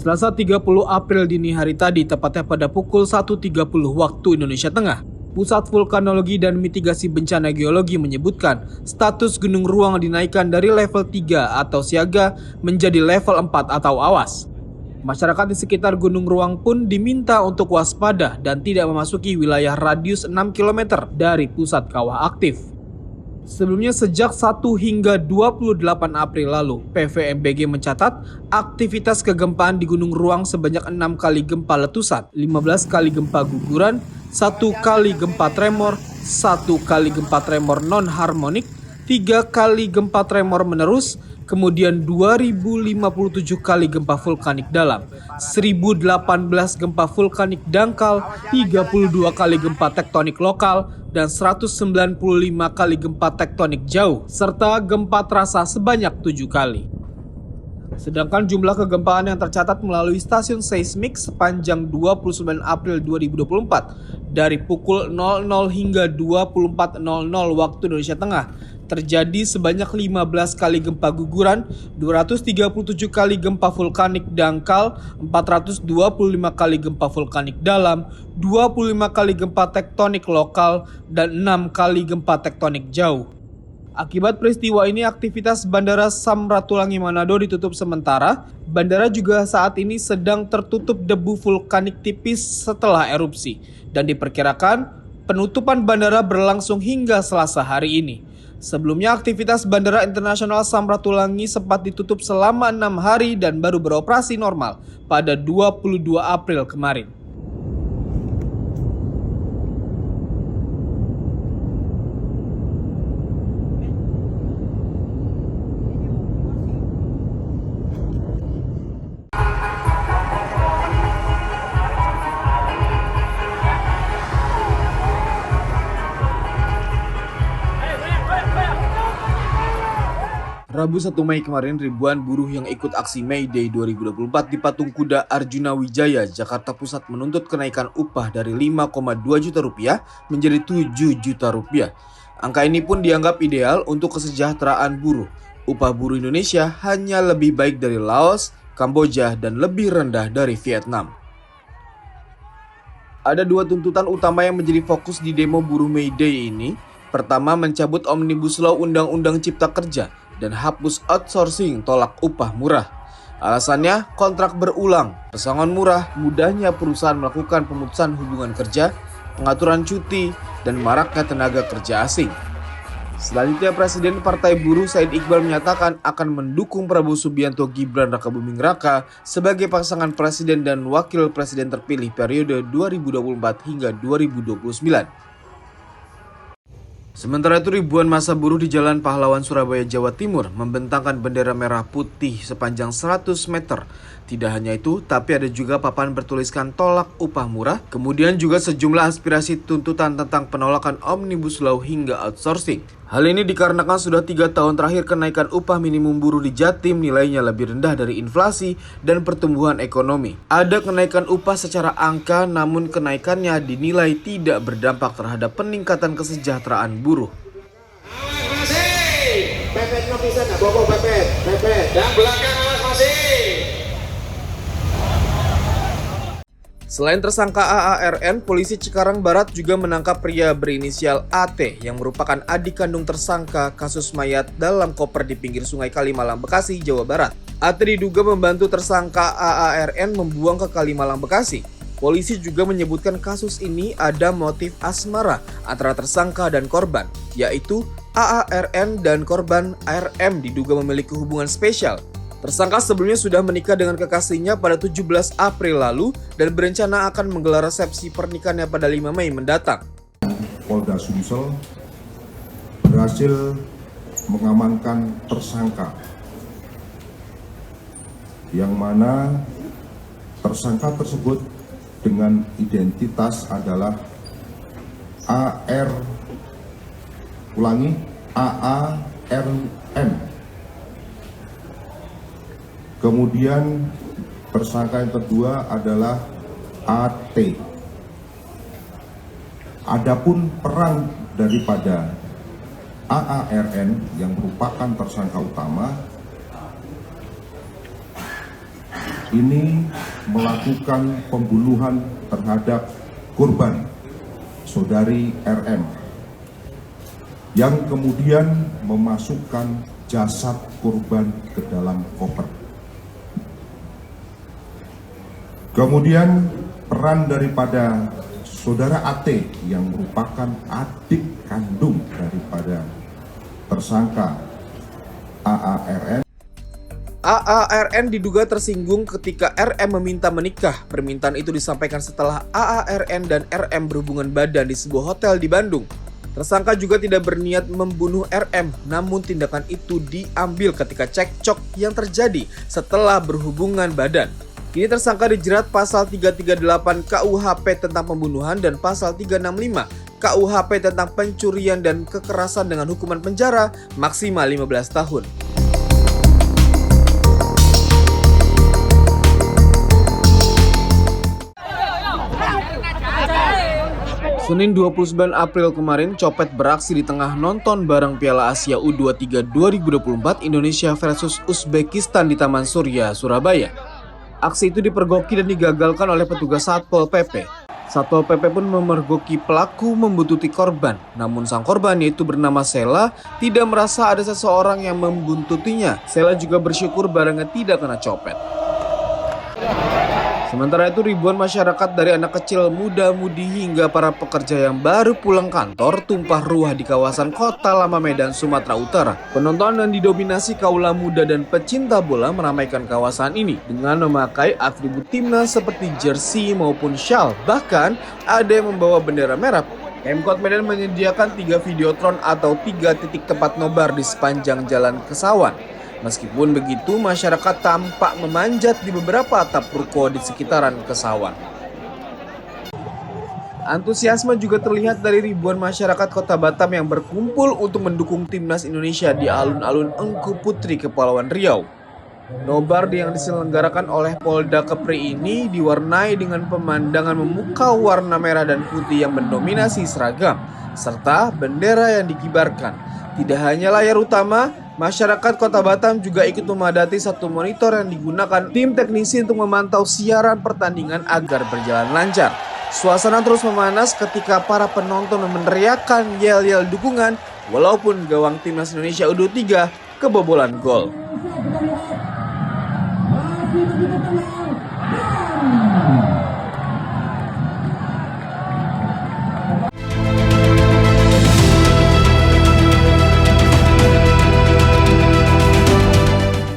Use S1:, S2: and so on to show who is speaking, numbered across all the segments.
S1: Selasa 30 April dini hari tadi, tepatnya pada pukul 1.30 waktu Indonesia Tengah, Pusat Vulkanologi dan Mitigasi Bencana Geologi menyebutkan status Gunung Ruang dinaikkan dari level 3 atau siaga menjadi level 4 atau awas. Masyarakat di sekitar Gunung Ruang pun diminta untuk waspada dan tidak memasuki wilayah radius 6 km dari pusat kawah aktif. Sebelumnya sejak 1 hingga 28 April lalu, PVMBG mencatat aktivitas kegempaan di Gunung Ruang sebanyak 6 kali gempa letusan, 15 kali gempa guguran, 1 kali gempa tremor, 1 kali gempa tremor non-harmonik, 3 kali gempa tremor menerus, kemudian 2057 kali gempa vulkanik dalam, 1018 gempa vulkanik dangkal, 32 kali gempa tektonik lokal, dan 195 kali gempa tektonik jauh, serta gempa terasa sebanyak 7 kali. Sedangkan jumlah kegempaan yang tercatat melalui stasiun seismik sepanjang 29 April 2024 dari pukul 00 hingga 24.00 waktu Indonesia Tengah terjadi sebanyak 15 kali gempa guguran, 237 kali gempa vulkanik dangkal, 425 kali gempa vulkanik dalam, 25 kali gempa tektonik lokal, dan 6 kali gempa tektonik jauh. Akibat peristiwa ini, aktivitas Bandara Samratulangi Manado ditutup sementara. Bandara juga saat ini sedang tertutup debu vulkanik tipis setelah erupsi. Dan diperkirakan penutupan bandara berlangsung hingga Selasa hari ini. Sebelumnya aktivitas Bandara Internasional Samratulangi sempat ditutup selama 6 hari dan baru beroperasi normal pada 22 April kemarin. Rabu 1 Mei kemarin, ribuan buruh yang ikut aksi May Day 2024 di Patung Kuda Arjuna Wijaya, Jakarta Pusat menuntut kenaikan upah dari 5,2 juta rupiah menjadi 7 juta rupiah. Angka ini pun dianggap ideal untuk kesejahteraan buruh. Upah buruh Indonesia hanya lebih baik dari Laos, Kamboja, dan lebih rendah dari Vietnam. Ada dua tuntutan utama yang menjadi fokus di demo buruh May Day ini. Pertama, mencabut Omnibus Law Undang-Undang Cipta Kerja dan hapus outsourcing tolak upah murah. Alasannya, kontrak berulang, pesangon murah, mudahnya perusahaan melakukan pemutusan hubungan kerja, pengaturan cuti, dan maraknya tenaga kerja asing. Selanjutnya, Presiden Partai Buruh Said Iqbal menyatakan akan mendukung Prabowo Subianto Gibran Rakabuming Raka sebagai pasangan presiden dan wakil presiden terpilih periode 2024 hingga 2029. Sementara itu, ribuan massa buruh di Jalan Pahlawan Surabaya, Jawa Timur membentangkan bendera merah putih sepanjang 100 meter. Tidak hanya itu, tapi ada juga papan bertuliskan tolak upah murah, kemudian juga sejumlah aspirasi tuntutan tentang penolakan Omnibus Law hingga outsourcing. Hal ini dikarenakan sudah 3 tahun terakhir kenaikan upah minimum buruh di Jatim nilainya lebih rendah dari inflasi dan pertumbuhan ekonomi. Ada kenaikan upah secara angka, namun kenaikannya dinilai tidak berdampak terhadap peningkatan kesejahteraan buruh.
S2: Pepetnya bisa nggak bawa pepet? Yang belakang awas masih.
S1: Selain tersangka AARN, polisi Cikarang Barat juga menangkap pria berinisial AT yang merupakan adik kandung tersangka kasus mayat dalam koper di pinggir Sungai Kalimalang, Bekasi, Jawa Barat. AT diduga membantu tersangka AARN membuang ke Kalimalang, Bekasi. Polisi juga menyebutkan kasus ini ada motif asmara antara tersangka dan korban, yaitu AARN dan korban RM diduga memiliki hubungan spesial. Tersangka sebelumnya sudah menikah dengan kekasihnya pada 17 April lalu dan berencana akan menggelar resepsi pernikahannya pada 5 Mei mendatang.
S3: Polda Sumsel berhasil mengamankan tersangka yang mana tersangka tersebut dengan identitas adalah AARN. Kemudian tersangka yang kedua adalah AT. Adapun peran daripada AARN yang merupakan tersangka utama ini melakukan pembunuhan terhadap korban saudari RM yang kemudian memasukkan jasad korban ke dalam koper. Kemudian peran daripada saudara AT yang merupakan adik kandung daripada tersangka AARN.
S1: AARN diduga tersinggung ketika RM meminta menikah. Permintaan itu disampaikan setelah AARN dan RM berhubungan badan di sebuah hotel di Bandung. Tersangka juga tidak berniat membunuh RM, namun tindakan itu diambil ketika cekcok yang terjadi setelah berhubungan badan. Kini tersangka dijerat pasal 338 KUHP tentang pembunuhan dan pasal 365 KUHP tentang pencurian dan kekerasan dengan hukuman penjara maksimal 15 tahun. Senin 29 April kemarin, copet beraksi di tengah nonton bareng Piala Asia U23 2024 Indonesia versus Uzbekistan di Taman Surya, Surabaya. Aksi itu dipergoki dan digagalkan oleh petugas Satpol PP. Satpol PP pun memergoki pelaku membuntuti korban. Namun sang korban, yaitu bernama Sela, tidak merasa ada seseorang yang membuntutinya. Sela juga bersyukur barangnya tidak kena copet. Sementara itu, ribuan masyarakat dari anak kecil, muda-mudi hingga para pekerja yang baru pulang kantor tumpah ruah di kawasan Kota Lama Medan, Sumatera Utara. Penonton yang didominasi kaula muda dan pecinta bola meramaikan kawasan ini dengan memakai atribut timnas seperti jersey maupun shawl. Bahkan ada yang membawa bendera merah. Pemkot Medan menyediakan 3 videotron atau 3 titik tempat nobar di sepanjang jalan Kesawan. Meskipun begitu, masyarakat tampak memanjat di beberapa atap ruko di sekitaran Kesawan. Antusiasme juga terlihat dari ribuan masyarakat Kota Batam yang berkumpul untuk mendukung timnas Indonesia di alun-alun Engku Putri, Kepulauan Riau. Nobar yang diselenggarakan oleh Polda Kepri ini diwarnai dengan pemandangan memukau warna merah dan putih yang mendominasi seragam, serta bendera yang dikibarkan. Tidak hanya layar utama, masyarakat Kota Batam juga ikut memadati satu monitor yang digunakan tim teknisi untuk memantau siaran pertandingan agar berjalan lancar. Suasana terus memanas ketika para penonton meneriakkan yel-yel dukungan walaupun gawang timnas Indonesia U23 kebobolan gol.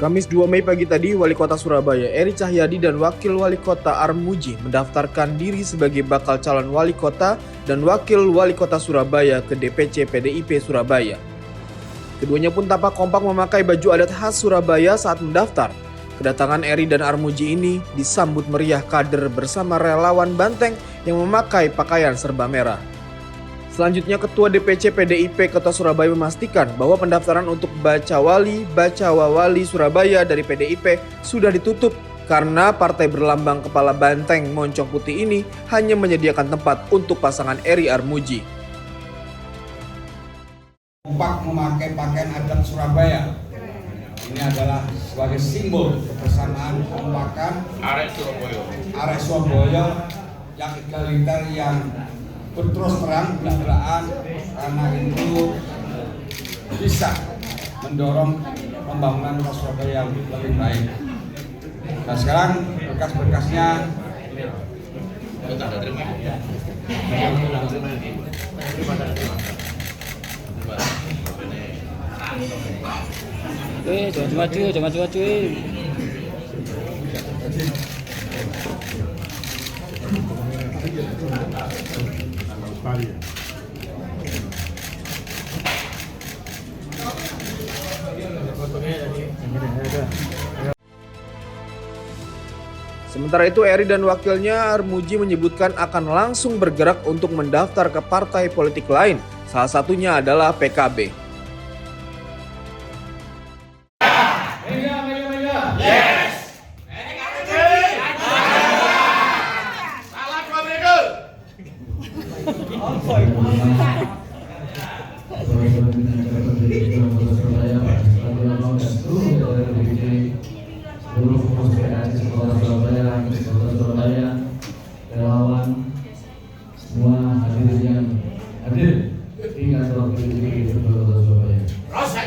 S1: Kamis 2 Mei pagi tadi, Wali Kota Surabaya Eri Cahyadi dan Wakil Wali Kota Armuji mendaftarkan diri sebagai bakal calon Wali Kota dan Wakil Wali Kota Surabaya ke DPC PDIP Surabaya. Keduanya pun tampak kompak memakai baju adat khas Surabaya saat mendaftar. Kedatangan Eri dan Armuji ini disambut meriah kader bersama relawan Banteng yang memakai pakaian serba merah. Selanjutnya, Ketua DPC PDIP Kota Surabaya memastikan bahwa pendaftaran untuk Bacawa Wali Surabaya dari PDIP sudah ditutup karena partai berlambang kepala banteng moncong putih ini hanya menyediakan tempat untuk pasangan Eri Armuji.
S4: Kompak memakai pakaian adat Surabaya. Ini adalah sebagai simbol kebersamaan kompakan Arek Surabaya yang egaliter, yang berterus terang belak-belakan, karena itu bisa mendorong pembangunan Kota Surabaya yang lebih baik. Nah, sekarang berkas-berkasnya
S5: jangan maju.
S1: Sementara itu, Eri dan wakilnya Armuji menyebutkan akan langsung bergerak untuk mendaftar ke partai politik lain, salah satunya adalah PKB.
S6: seluruh fokus PNS Sekolah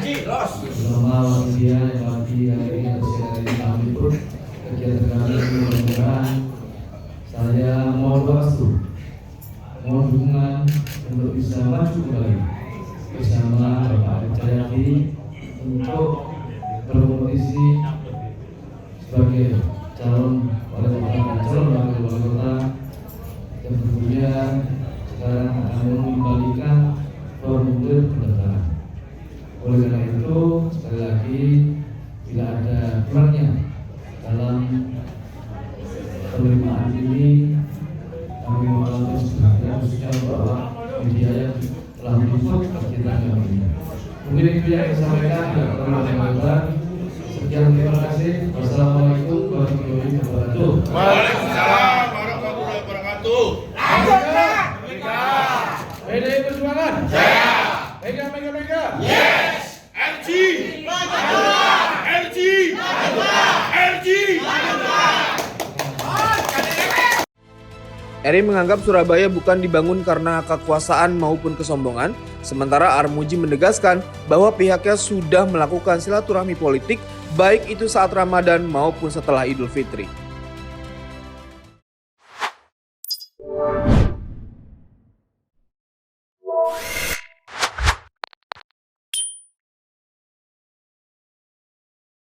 S6: Selama media yang pagi hari ini atau siang hari ini kami pun kegiatan kami mudah-mudahan saya mohon restu, mohon dukungan untuk bisa maju kembali bersama Bapak Arief Cahyadi untuk berkompetisi sebagai calon wali kota dan calon wakil wali kota yang tentunya sekarang akan mengembalikan formulir pendaftaran. Oleh karena itu, sekali lagi bila ada kurangnya dalam penerimaan ini, kami mohon khususnya bahwa media yang telah meliput kegiatan kami. Mungkin itu yang saya sampaikan, tidak perlu saya. Sekian, terima kasih. Wassalamualaikum warahmatullahi wabarakatuh.
S2: Waalaikumsalam warahmatullahi wabarakatuh.
S6: PDI Perjuangan. Mega.
S2: Yes. RG. RG. RG.
S1: Eri menganggap Surabaya bukan dibangun karena kekuasaan maupun kesombongan, sementara Armuji menegaskan bahwa pihaknya sudah melakukan silaturahmi politik baik itu saat Ramadan maupun setelah Idul Fitri.